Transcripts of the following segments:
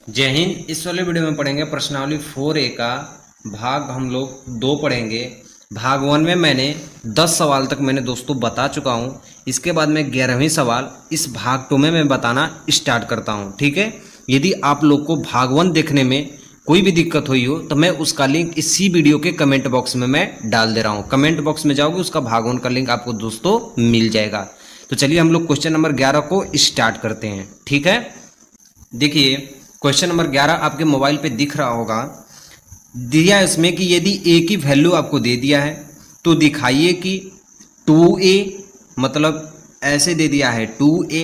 जय हिंद। इस वाले वीडियो में पढ़ेंगे प्रश्नावली 4A का भाग हम लोग 2 पढ़ेंगे। भाग 1 में मैंने 10 सवाल तक मैंने दोस्तों बता चुका हूं। इसके बाद में 11वें सवाल इस भाग 2 में मैं बताना स्टार्ट करता हूं। ठीक है, यदि आप लोग को भाग 1 देखने में कोई भी दिक्कत हुई हो तो मैं उसका लिंक इसी वीडियो के कमेंट बॉक्स में मैं डाल दे रहा हूँ। कमेंट बॉक्स में जाओगे उसका भाग 1 का लिंक आपको दोस्तों मिल जाएगा। तो चलिए हम लोग क्वेश्चन नंबर 11 को स्टार्ट करते हैं। ठीक है, देखिए क्वेश्चन नंबर 11 आपके मोबाइल पे दिख रहा होगा। दिया है इसमें कि यदि a की वैल्यू आपको दे दिया है तो दिखाइए कि 2a मतलब ऐसे दे दिया है 2a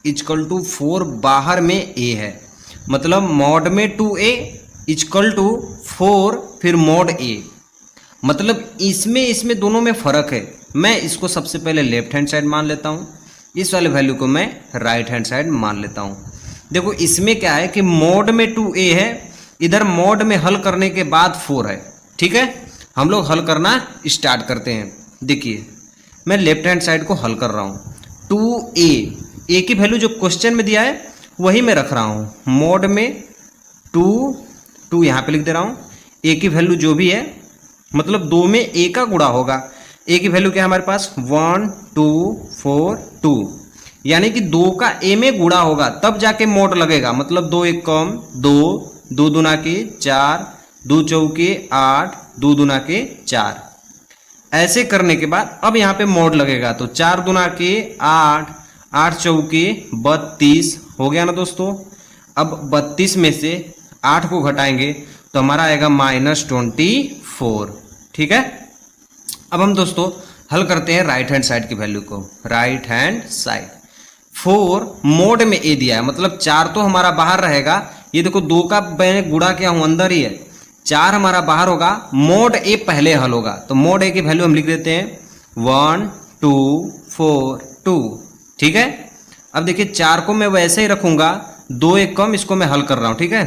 इक्वल टू 4 बाहर में a है, मतलब मॉड में 2a इक्वल टू 4 फिर मॉड a, मतलब इसमें दोनों में फ़र्क है। मैं इसको सबसे पहले लेफ्ट हैंड साइड मान लेता हूँ, इस वाले वैल्यू को मैं राइट हैंड साइड मान लेता हूँ। देखो इसमें क्या है कि मोड में 2a है, इधर मोड में हल करने के बाद 4 है। ठीक है, हम लोग हल करना स्टार्ट करते हैं। देखिए मैं लेफ्ट हैंड साइड को हल कर रहा हूँ। 2a की वैल्यू जो क्वेश्चन में दिया है वही मैं रख रहा हूँ। मोड में 2 यहाँ पे लिख दे रहा हूँ। a की वैल्यू जो भी है मतलब 2 में a का गुणा होगा। a की वैल्यू क्या है हमारे पास 1 2 4 2, यानी कि 2 का a में गुणा होगा तब जाके मोड लगेगा। मतलब 2 एक कम 2, 2 दूना के 4, 2 चौके 8, 2 दूना के 4। ऐसे करने के बाद अब यहाँ पे मोड लगेगा तो 4 दूना के 8, 8 चौके 32 हो गया ना दोस्तों। अब 32 में से 8 को घटाएंगे तो हमारा आएगा -24। ठीक है, अब हम दोस्तों हल करते हैं राइट हैंड साइड की वैल्यू को। राइट हैंड साइड 4 मोड में a दिया है, मतलब 4 तो हमारा बाहर रहेगा। ये देखो 2 का मैं गुणा किया हूं अंदर ही है, 4 हमारा बाहर होगा, मोड a पहले हल होगा। तो मोड a की वैल्यू हम लिख देते हैं 1 2 4 2। ठीक है, अब देखिए 4 को मैं वैसे ही रखूंगा, 2 एक कम इसको मैं हल कर रहा हूं। ठीक है,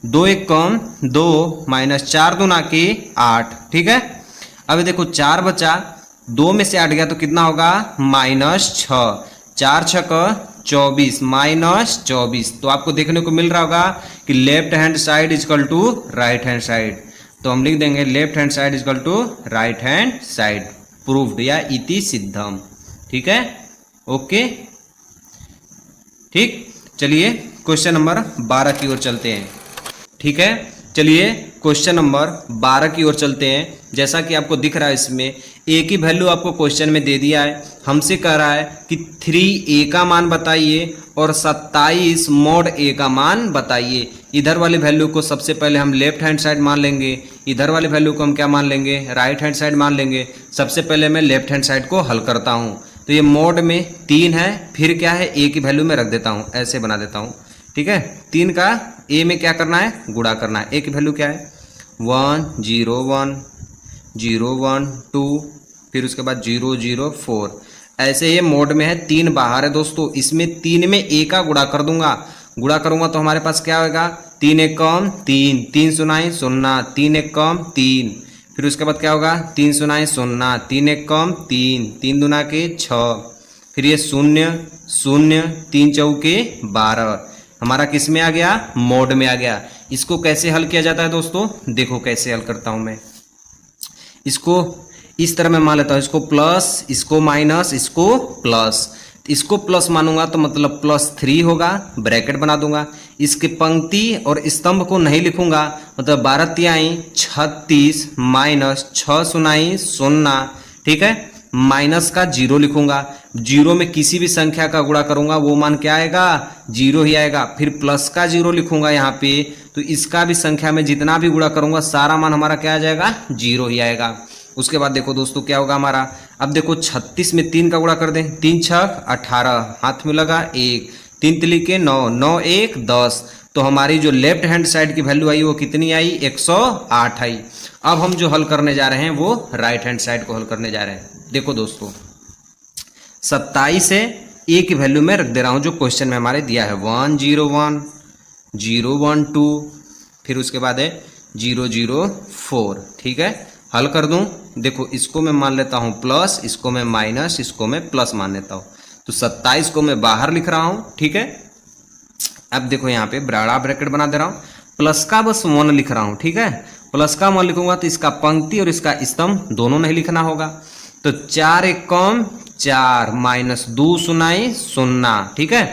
2 एक कम 2 -4 दूना के 8। ठीक है, अब देखो 4 बचा, 2 में से 8 गया तो कितना होगा -6, 4 छक 24 -24। तो आपको देखने को मिल रहा होगा कि left hand side equal to right hand side. तो हम लिख देंगे left hand side equal to right hand side. Proved या इति सिद्धम। ठीक है, ओके ठीक। चलिए क्वेश्चन नंबर 12 की ओर चलते हैं। ठीक है, चलिए क्वेश्चन नंबर 12 की ओर चलते हैं। जैसा कि आपको दिख रहा है इसमें a की वैल्यू आपको क्वेश्चन में दे दिया है। हमसे कह रहा है कि 3a का मान बताइए और 27 मॉड a का मान बताइए। इधर वाली वैल्यू को सबसे पहले हम लेफ्ट हैंड साइड मान लेंगे, इधर वाली वैल्यू को हम क्या मान लेंगे राइट हैंड साइड मान लेंगे। सबसे पहले मैं लेफ्ट हैंड साइड को हल करता हूँ। तो ये मॉड में 3 है, फिर क्या है a की वैल्यू में रख देता हूँ, ऐसे बना देता हूँ। ठीक है, 3 का a में क्या करना है गुणा करना है। a की वैल्यू क्या है 1 0 1 0 1 2, फिर उसके बाद 0 0 4। ऐसे ये मोड में है, 3 बाहर है दोस्तों। इसमें 3 में a का गुणा कर दूंगा, गुणा करूंगा तो हमारे पास क्या होगा 3 एक कम 3, 3 सुनाई 0, 3 एक कम 3, फिर उसके बाद क्या होगा 3 सुनाई 0, 3 एक कम 3, 3 दूना के 6, फिर ये 0 0, 3 चौके 12। हमारा किस में आ गया मोड में आ गया। इसको कैसे हल किया जाता है दोस्तों, देखो कैसे हल करता हूं मैं। इसको इस तरह मैं मान लेता हूं, इसको प्लस, इसको माइनस, इसको प्लस। इसको प्लस मानूंगा तो मतलब +3 होगा, ब्रैकेट बना दूंगा। इसके पंक्ति और स्तंभ को नहीं लिखूंगा, मतलब 12 तिहाई 36 -6 सुनाई 0। ठीक है, माइनस का 0 लिखूंगा। 0 में किसी भी संख्या का गुणा करूंगा वो मान क्या आएगा 0 ही आएगा। फिर प्लस का 0 लिखूंगा यहाँ पे, तो इसका भी संख्या में जितना भी गुणा करूंगा सारा मान हमारा क्या आ जाएगा 0 ही आएगा। उसके बाद देखो दोस्तों क्या होगा हमारा, अब देखो 36 में 3 का गुणा कर दें, 3 छक 18, हाथ में लगा 1, 3 तिली के 9, 9 1 10। तो हमारी जो लेफ्ट हैंड साइड की वैल्यू आई वो कितनी आई 108 आई। अब हम जो हल करने जा रहे हैं वो राइट हैंड साइड को हल करने जा रहे हैं। देखो दोस्तों 27 है, a की वैल्यू में रख दे रहा हूं जो क्वेश्चन में हमारे दिया है 1 0 1 0 1 2, फिर उसके बाद है 0 0 4। ठीक है, हल कर दूं। देखो इसको मैं मान लेता हूं प्लस, इसको मैं माइनस, इसको मैं प्लस मान लेता हूं। तो 27 को मैं बाहर लिख रहा हूं। ठीक है, अब देखो यहाँ पे बड़ा ब्रैकेट बना दे रहा हूँ, प्लस का बस 1 लिख रहा हूँ, ठीक है। प्लस का 1 लिखूंगा तो इसका पंक्ति और इसका स्तंभ दोनों नहीं लिखना होगा। तो 4 एक कम 4 माइनस 2 सुनाई 0, ठीक है।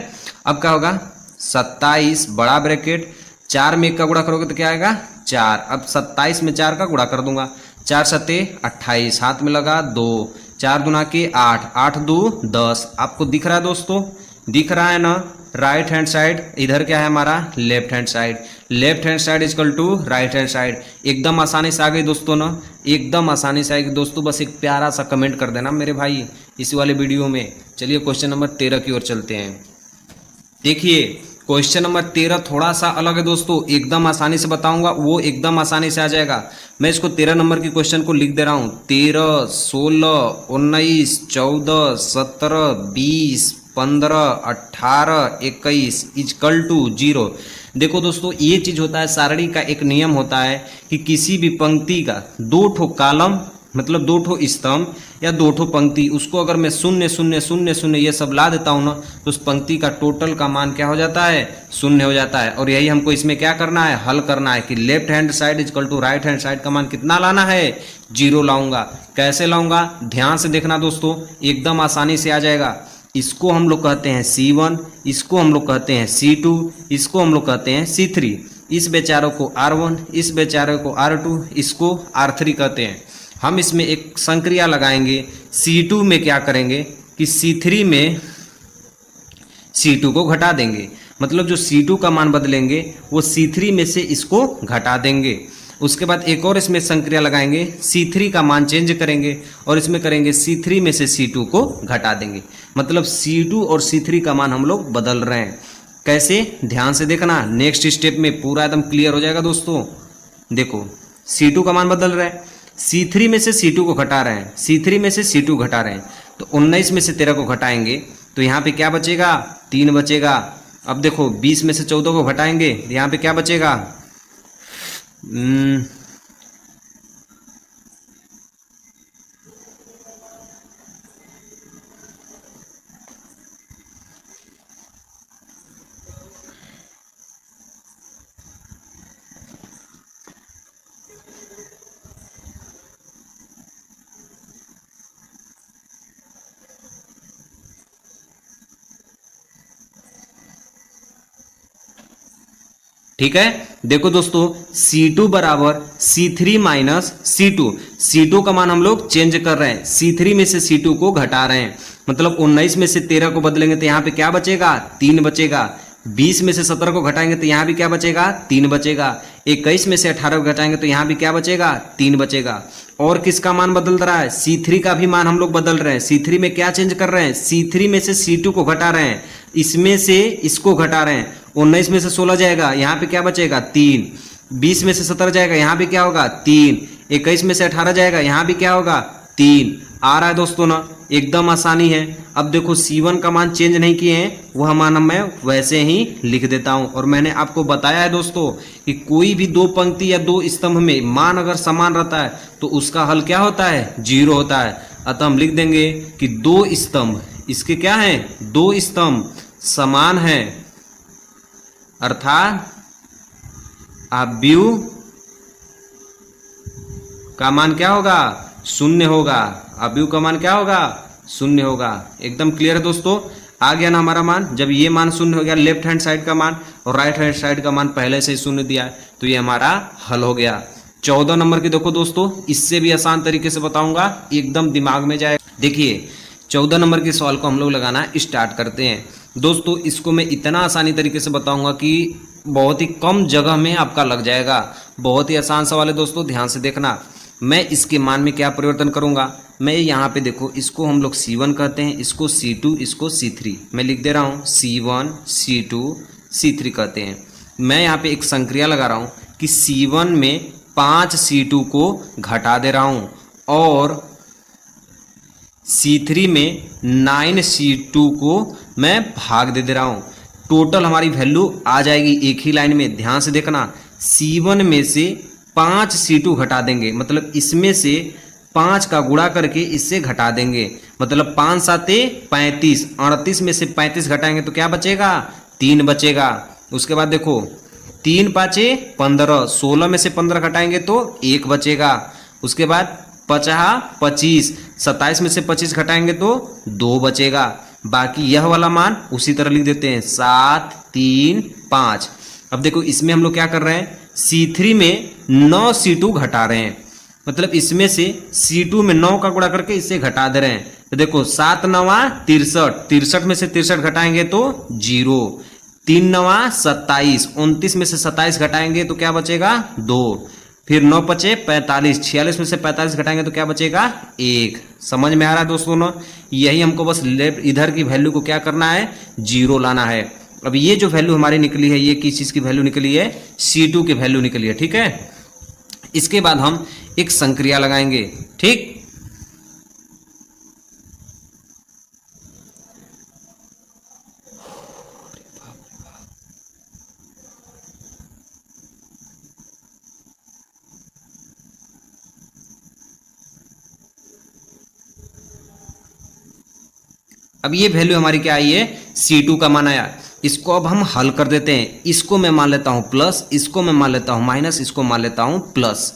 अब क्या होगा 27 बड़ा ब्रैकेट, 4 में 1 का गुणा करोगे तो क्या आएगा 4। अब 27 में 4 का गुणा कर दूंगा, 4 सत्ते 28, हाथ में लगा 2, 4 दूना के 8, 8 2 10। आपको दिख रहा है दोस्तों, दिख रहा है ना। राइट हैंड साइड इधर क्या है हमारा left hand side, left hand side equal to right hand side. एकदम आसानी से आ गई दोस्तों ना, एकदम आसानी से आएगी दोस्तों। बस एक प्यारा सा कमेंट कर देना मेरे भाई इसी वाले वीडियो में। चलिए क्वेश्चन नंबर 13 की ओर चलते हैं। देखिए क्वेश्चन नंबर 13 थोड़ा सा अलग है दोस्तों, एकदम आसानी से बताऊंगा, वो एकदम आसानी से आ जाएगा। मैं इसको 13 नंबर की क्वेश्चन को लिख दे रहा हूं। 13 16 19 14 17 20 15 18 21 इक्वल टू 0। देखो दोस्तों ये चीज होता है, सारणी का एक नियम होता है कि किसी भी पंक्ति का 2 ठो कॉलम मतलब 2 ठो स्तंभ या 2 ठो पंक्ति, उसको अगर मैं 0 0 0 0 ये सब ला देता हूँ ना, तो उस पंक्ति का टोटल का मान क्या हो जाता है 0 हो जाता है। और यही हमको इसमें क्या करना है, हल करना है कि left hand side equal to right hand side का मान कितना लाना है 0 लाऊंगा। कैसे लाऊंगा ध्यान से देखना दोस्तों, एकदम आसानी से आ जाएगा। इसको हम लोग कहते हैं C1, इसको हम लोग कहते हैं C2, इसको हम लोग कहते हैं C3, इस बेचारों को R1, इस बेचारों को R2, इसको R3 कहते हैं। हम इसमें एक संक्रिया लगाएंगे। C2 में क्या करेंगे कि C3 में C2 को घटा देंगे, मतलब जो C2 का मान बदलेंगे वो C3 में से इसको घटा देंगे। उसके बाद एक और इसमें संक्रिया लगाएंगे, C3 का मान चेंज करेंगे और इसमें करेंगे C3 में से C2 को घटा देंगे, मतलब C2 और C3 का मान हम लोग बदल रहे हैं। कैसे ध्यान से देखना, नेक्स्ट स्टेप में पूरा एकदम क्लियर हो जाएगा दोस्तों। देखो C2 का मान बदल रहे हैं, C3 में से C2 को घटा रहे हैं, C3 में से C2 घटा रहे हैं, तो 19 में से 13 को घटाएंगे तो यहाँ पे क्या बचेगा 3 बचेगा। अब देखो 20 में से 14 को घटाएंगे तो यहाँ पे क्या बचेगा ठीक है। देखो दोस्तों C2 बराबर C3 माइनस C2, C2 का मान हम लोग चेंज कर रहे हैं, C3 में से C2 को घटा रहे हैं, मतलब 19 में से 13 को बदलेंगे तो यहाँ पे क्या बचेगा 3 बचेगा। 20 में से 17 को घटाएंगे तो यहाँ भी क्या बचेगा 3 बचेगा। 21 में से 18 को घटाएंगे तो यहाँ भी क्या बचेगा 3 बचेगा। और किसका मान बदल रहा है C3 का भी मान हम लोग बदल रहे हैं। C3 में क्या चेंज कर रहे हैं, C3 में से C2 को घटा रहे हैं, इसमें से इसको घटा रहे हैं। 19 में से 16 जाएगा, यहाँ पे क्या बचेगा 3। 20 में से 17 जाएगा, यहाँ भी क्या होगा 3। 21 में से 18 जाएगा, यहाँ भी क्या होगा 3। आ रहा है दोस्तों ना, एकदम आसानी है। अब देखो C1 का मान चेंज नहीं किए हैं, वह मान मैं वैसे ही लिख देता हूं। और मैंने आपको बताया है दोस्तों कि कोई भी 2 पंक्ति या 2 स्तंभ में मान अगर समान रहता है तो उसका हल क्या होता है 0 होता है। अतः हम लिख देंगे कि 2 स्तंभ, इसके क्या है 2 स्तंभ समान है, अर्थात अव्यूह का मान क्या होगा 0 होगा। अव्यूह का मान क्या होगा 0 होगा। एकदम क्लियर है दोस्तों, आ गया ना हमारा मान। जब ये मान 0 हो गया, लेफ्ट हैंड साइड का मान और राइट हैंड साइड का मान पहले से ही 0 दिया है, तो ये हमारा हल हो गया। 14 नंबर की देखो दोस्तों, इससे भी आसान तरीके से बताऊंगा, एकदम दिमाग में जाए। देखिए 14 नंबर के सवाल को हम लोग लगाना स्टार्ट करते हैं दोस्तों। इसको मैं इतना आसानी तरीके से बताऊंगा कि बहुत ही कम जगह में आपका लग जाएगा। बहुत ही आसान सवाल है दोस्तों, ध्यान से देखना। मैं इसके मान में क्या परिवर्तन करूंगा, मैं यहाँ पे देखो इसको हम लोग C1 कहते हैं, इसको C2, इसको C3 मैं लिख दे रहा हूँ। C1 C2 C3 कहते हैं। मैं यहाँ पे एक संक्रिया लगा रहा हूँ कि C1 में 5 C2 को घटा दे रहा हूँ और C3 में 9 C2 को मैं भाग दे रहा हूँ। टोटल हमारी वैल्यू आ जाएगी एक ही लाइन में। ध्यान से देखना, C1 में से 5 C2 घटा देंगे, मतलब इसमें से 5 का गुणा करके इससे घटा देंगे, मतलब 5 7 35, 38 में से 35 घटाएंगे तो क्या बचेगा 3 बचेगा। उसके बाद देखो 3 पाँचे 15, 16 में से 15 घटाएंगे तो 1 बचेगा। उसके बाद 50 25, 27 में से 25 घटाएंगे तो 2 बचेगा। बाकी यह वाला मान उसी तरह लिख देते हैं 7 3 5। अब देखो इसमें हम लोग क्या कर रहे हैं, C3 में 9 C2 घटा रहे हैं, मतलब इसमें से C2 में 9 का गुणा करके इससे घटा दे रहे हैं। तो देखो 7 9 63, 63 में से 63 घटाएंगे तो 0, 3 9 27, 29 में से 27 घटाएंगे तो क्या बचेगा 2, फिर 9 बचे 45, 46 में से 45 घटाएंगे तो क्या बचेगा 1। समझ में आ रहा है दोस्तों ना? यही हमको बस लेफ्ट इधर की वैल्यू को क्या करना है, 0 लाना है। अब ये जो वैल्यू हमारी निकली है, ये किस चीज़ की वैल्यू निकली है, C2 की वैल्यू निकली है। ठीक है, इसके बाद हम एक संक्रिया लगाएंगे। ठीक, अब ये वैल्यू हमारी क्या आई है, C2 का मान आया। इसको अब हम हल कर देते हैं। इसको मैं मान लेता हूं प्लस, इसको मैं मान लेता हूं माइनस, इसको मान लेता हूं प्लस।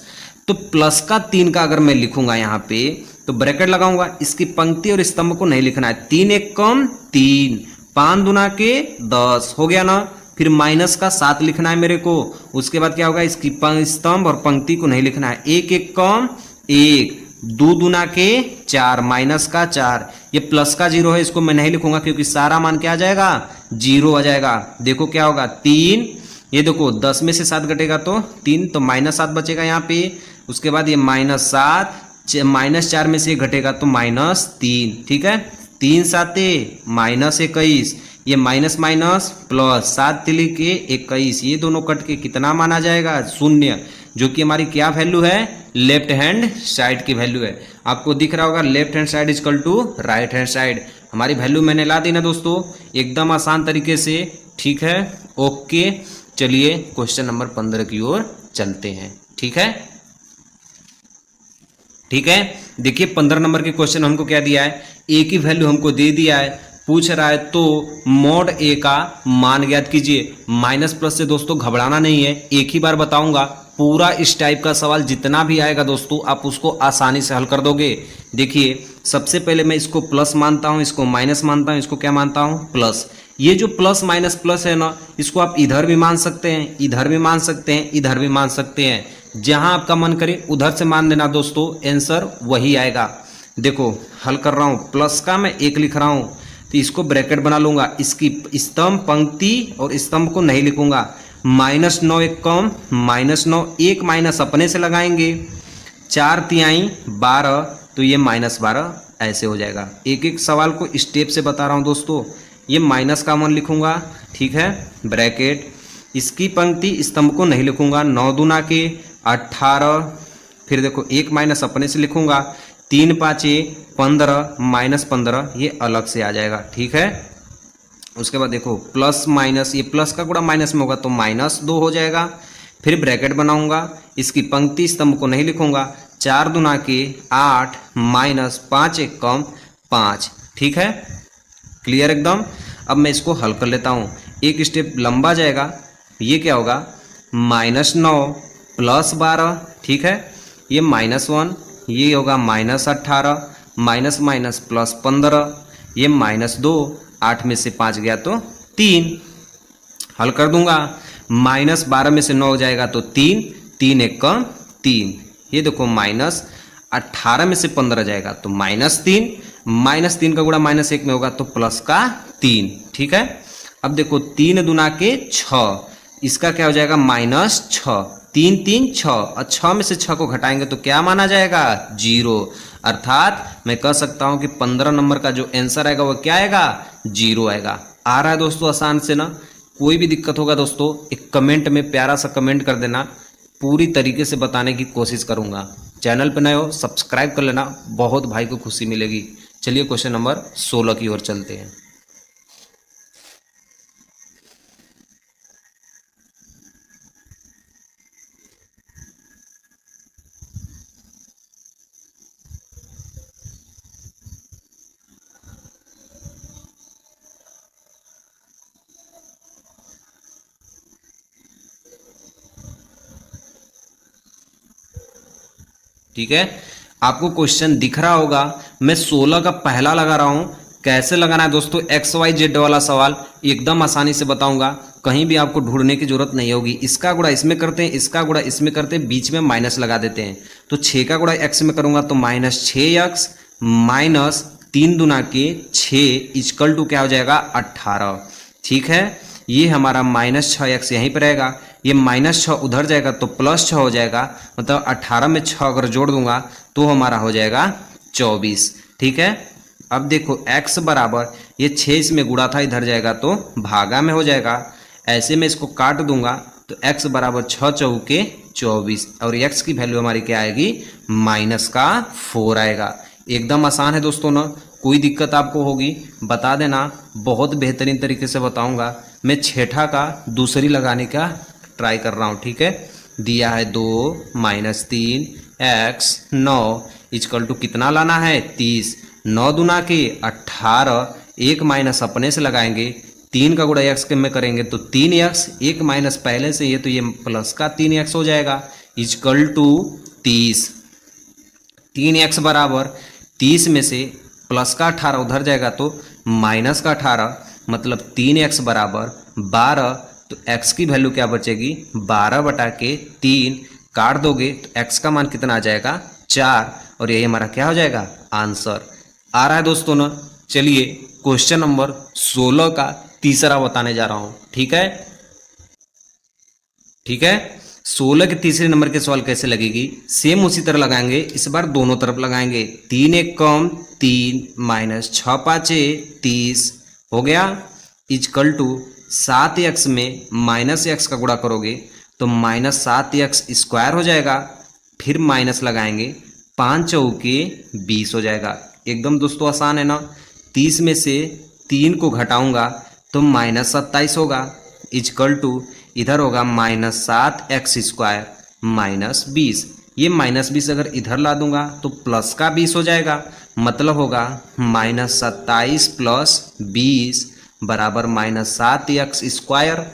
तो प्लस का 3 का अगर मैं लिखूंगा यहाँ पे तो ब्रैकेट लगाऊंगा, इसकी पंक्ति और स्तंभ को नहीं लिखना है। 3 एक कम 3, 5 दूना के 10 हो गया ना। फिर माइनस का 7 लिखना है मेरे को। उसके बाद क्या होगा, इसकी स्तंभ और पंक्ति को नहीं लिखना है। 1 एक कम 1, 2 दूना के 4, माइनस का 4, ये प्लस का 0 है, इसको मैं नहीं लिखूंगा क्योंकि सारा मान क्या आ जाएगा, 0 आ जाएगा। देखो क्या होगा 3, ये देखो 10 में से 7 घटेगा तो 3, तो -7 बचेगा यहाँ पे। उसके बाद ये -7, -4 में से घटेगा तो -3। ठीक है, 3 साते -21, ये माइनस माइनस प्लस, 7 तिली के 21, ये दोनों कट के कितना माना जाएगा, 0, जो कि हमारी क्या वैल्यू है, लेफ्ट हैंड साइड की वैल्यू है। आपको दिख रहा होगा left hand side equal to right hand side. हमारी वैल्यू मैंने ला दी ना दोस्तों, एकदम आसान तरीके से। ठीक है, ओके, चलिए क्वेश्चन नंबर 15 की ओर चलते हैं। ठीक है, ठीक है, देखिए 15 नंबर के क्वेश्चन हमको क्या दिया है, ए की वैल्यू हमको दे दिया है, पूछ रहा है तो मॉड ए का मान ज्ञात कीजिए। माइनस प्लस से दोस्तों घबराना नहीं है, एक ही बार बताऊंगा। पूरा इस टाइप का सवाल जितना भी आएगा दोस्तों आप उसको आसानी से हल कर दोगे। देखिए सबसे पहले मैं इसको प्लस मानता हूं, इसको माइनस मानता हूं, इसको क्या मानता हूं, प्लस। ये जो प्लस माइनस प्लस है ना, इसको आप इधर भी मान सकते हैं, इधर भी मान सकते हैं, इधर भी मान सकते हैं। जहां आपका मन करे उधर से मान देना दोस्तों, आंसर वही आएगा। देखो हल कर रहा हूं, प्लस का मैं 1 लिख रहा हूं तो इसको ब्रैकेट बना लूंगा, इसकी स्तंभ पंक्ति और स्तंभ को नहीं लिखूंगा। -9 एक कम -9, एक माइनस अपने से लगाएंगे, 4 तिहाई 12, तो ये -12 ऐसे हो जाएगा। एक एक सवाल को स्टेप से बता रहा हूं दोस्तों। ये माइनस का मान लिखूंगा, ठीक है, ब्रैकेट, इसकी पंक्ति स्तंभ को नहीं लिखूंगा, 9 दूना के 18, फिर देखो एक माइनस अपने से लिखूंगा, 3 पाँचे 15, -15 ये अलग से आ जाएगा। ठीक है, उसके बाद देखो प्लस माइनस, ये प्लस का गुणा माइनस में होगा तो -2 हो जाएगा। फिर ब्रैकेट बनाऊंगा, इसकी पंक्ति स्तंभ को नहीं लिखूंगा, 4 दूना के 8, -5 एक कम 5। ठीक है, क्लियर एकदम। अब मैं इसको हल कर लेता हूँ, एक स्टेप लंबा जाएगा। ये क्या होगा, -9 प्लस 12, ठीक है, ये -1, ये होगा -18, माइनस माइनस प्लस 15, ये -2, 8 में से 5 गया तो 3, हल कर दूंगा। -12 में से 9 हो जाएगा तो 3, 3 एक कम 3, ये देखो -18 में से 15 जाएगा तो -3, -3 का गुणा -1 में होगा तो प्लस का 3। ठीक है, अब देखो 3 दूना के 6, इसका क्या हो जाएगा -6, 3 3 6, और 6 में से 6 को घटाएंगे तो क्या माना जाएगा, 0। अर्थात मैं कह सकता हूं कि 15 नंबर का जो आंसर आएगा वो क्या आएगा, 0 आएगा। आ रहा है दोस्तों आसान से ना? कोई भी दिक्कत होगा दोस्तों एक कमेंट में प्यारा सा कमेंट कर देना, पूरी तरीके से बताने की कोशिश करूंगा। चैनल पर नए हो सब्सक्राइब कर लेना, बहुत भाई को खुशी मिलेगी। चलिए क्वेश्चन नंबर 16 की ओर चलते हैं। ठीक है, आपको क्वेश्चन दिख रहा होगा, मैं 16 का पहला लगा रहा हूं। कैसे लगाना है दोस्तों, एक्स वाई जेड वाला सवाल एकदम आसानी से बताऊंगा, कहीं भी आपको ढूंढने की जरूरत नहीं होगी। इसका गुणा इसमें करते हैं, इसका गुणा इसमें करते हैं, बीच में माइनस लगा देते हैं। तो 6 का गुणा एक्स में करूंगा तो -6x माइनस 3 दूना के 6 इक्वल टू क्या हो जाएगा 18। ठीक है, ये हमारा -6x यहीं पर रहेगा, ये -6 उधर जाएगा तो +6 हो जाएगा, मतलब 18 में 6 अगर जोड़ दूंगा तो हमारा हो जाएगा 24। ठीक है, अब देखो x बराबर ये 6 इसमें गुणा था, इधर जाएगा तो भागा में हो जाएगा। ऐसे में इसको काट दूंगा तो x बराबर 6 चौके 24 और x की वैल्यू हमारी क्या आएगी -4 आएगा। एकदम आसान है दोस्तों ना, कोई दिक्कत आपको होगी बता देना, बहुत बेहतरीन तरीके से बताऊंगा। मैं छठा का दूसरी लगाने का ट्राई कर रहा हूँ। ठीक है, दिया है 2 -3 x 9 इक्वल टू कितना लाना है 30, 9 दूना के 18, एक माइनस अपने से लगाएंगे, 3 का गुणा x के में करेंगे तो 3x, एक माइनस पहले से ये तो ये प्लस का 3x हो जाएगा इक्वल टू 30। 3x बराबर 30 में से प्लस का 18 उधर जाएगा तो माइनस का 18, मतलब 3x बराबर 12। तो x की वैल्यू क्या बचेगी 12/3, काट दोगे तो x का मान कितना आ जाएगा 4, और यही हमारा क्या हो जाएगा आंसर आ रहा है दोस्तों ना। चलिए क्वेश्चन नंबर 16 का तीसरा बताने जा रहा हूं। ठीक है, ठीक है, 16 के तीसरे नंबर के सवाल कैसे लगेगी, सेम उसी तरह लगाएंगे, इस बार दोनों तरफ लगाएंगे। 3 1 कम 3 माइनस 6 5 30 हो गया इक्वल टू 7x में -x का गुणा करोगे तो -7x स्क्वायर हो जाएगा, फिर माइनस लगाएंगे, 5 चौके 20 हो जाएगा। एकदम दोस्तों आसान है ना। 30 में से 3 को घटाऊंगा तो -27 होगा इक्वल टू इधर होगा -7x स्क्वायर -20। ये -20 अगर इधर ला दूंगा तो प्लस का 20 हो जाएगा, मतलब होगा -27 + 20 बराबर -7x स्क्वायर।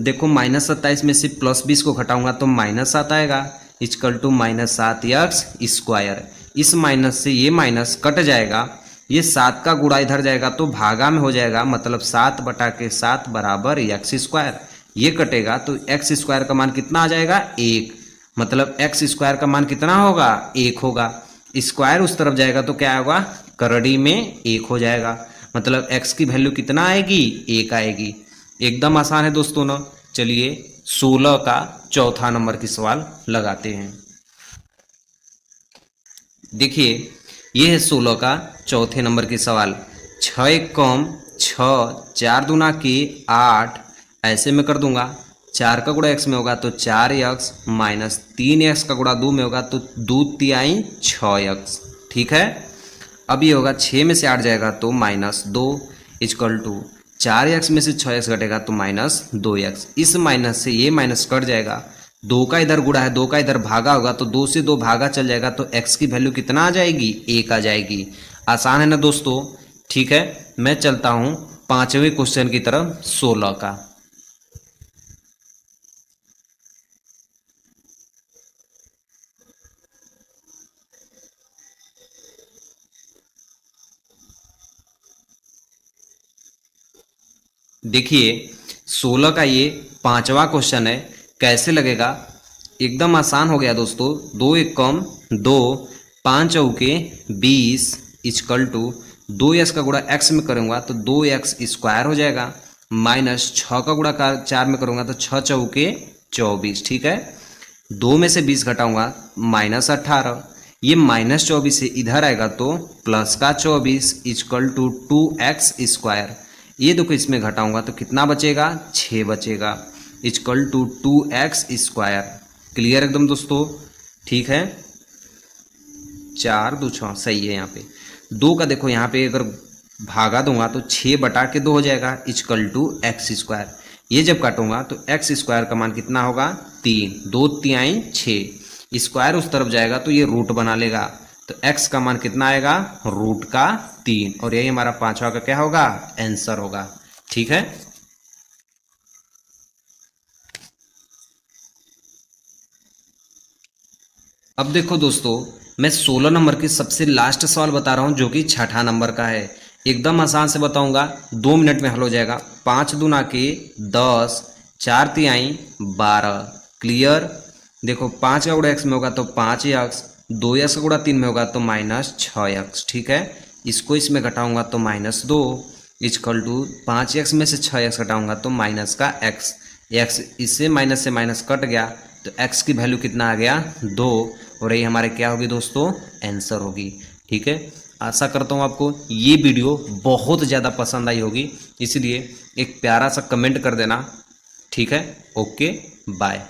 देखो -27 में से +20 को घटाऊंगा तो -7 आएगा इक्वल टू -7x स्क्वायर। इस माइनस से ये माइनस कट जाएगा, ये 7 का गुणा इधर जाएगा तो भागा में हो जाएगा, मतलब 7/7 बराबर x स्क्वायर। ये कटेगा तो x स्क्वायर का मान कितना आ जाएगा 1, मतलब x स्क्वायर का मान कितना होगा 1 होगा। स्क्वायर उस तरफ जाएगा तो क्या होगा करड़ी में 1 हो जाएगा, मतलब x की वैल्यू कितना आएगी 1 आएगी। एकदम आसान है दोस्तों ना। चलिए 16 का चौथा नंबर की सवाल लगाते हैं। देखिए ये है 16 का चौथे नंबर के सवाल। 6 1 कम 6, 4 दूना के 8, ऐसे में कर दूंगा, 4 का गुणा x में होगा तो 4x माइनस 3x का गुणा 2 में होगा तो 2 तिहाई 6x। ठीक है, अब ये होगा 6 में से 8 जाएगा तो -2 इक्वल टू 4x में से 6x घटेगा तो -2x। इस माइनस से ये माइनस कट जाएगा, 2 का इधर गुणा है 2 का इधर भागा होगा तो 2 से 2 भागा चल जाएगा तो x की वैल्यू कितना आ जाएगी 1 आ जाएगी। आसान है ना दोस्तों। ठीक है, मैं चलता हूँ पांचवें क्वेश्चन की तरफ 16 का। देखिए 16 का ये पांचवा क्वेश्चन है, कैसे लगेगा। एकदम आसान हो गया दोस्तों। 2 1 कम 2, 5 चौके 20 इक्वल टू 2x का गुणा x में करूँगा तो 2x स्क्वायर हो जाएगा, माइनस 6 का गुणा 4 में करूँगा तो 6 चौके 24। ठीक है, 2 में से 20 घटाऊंगा -18, ये -24 से इधर आएगा तो प्लस का 24 इक्वल टू 2x स्क्वायर। ये देखो इसमें घटाऊंगा तो कितना बचेगा 6 बचेगा equal to 2x square. Clear एकदम दोस्तों। ठीक है, 4 2 6 सही है। यहाँ पे 2 का देखो यहाँ पे अगर भागा दूंगा तो 6/2 हो जाएगा इक्वल टू x स्क्वायर। ये जब काटूंगा तो x स्क्वायर का मान कितना होगा 3, 2 तिहाई 6, स्क्वायर उस तरफ जाएगा तो ये रूट बना लेगा तो x का मान कितना आएगा √3, और यही हमारा पांचवा का क्या होगा आंसर होगा। ठीक है, अब देखो दोस्तों मैं 16 नंबर की सबसे लास्ट सवाल बता रहा हूँ जो कि छठा नंबर का है। एकदम आसान से बताऊंगा, 2 मिनट में हल हो जाएगा। 5 दूना के 10, 4 तिहाई 12। क्लियर। देखो 5 का गुणा एक्स में होगा तो 5x, 2x का गुणा 3 में होगा तो -6x। ठीक है, इसको इसमें घटाऊंगा तो -2 इजकल टू 5x में से 6x घटाऊंगा तो माइनस का x। x इससे माइनस से माइनस कट गया तो x की वैल्यू कितना आ गया 2, और ये हमारे क्या होगी दोस्तों, आंसर होगी। ठीक है, आशा करता हूँ आपको ये वीडियो बहुत ज़्यादा पसंद आई होगी, इसलिए एक प्यारा सा कमेंट कर देना। ठीक है, ओके बाय।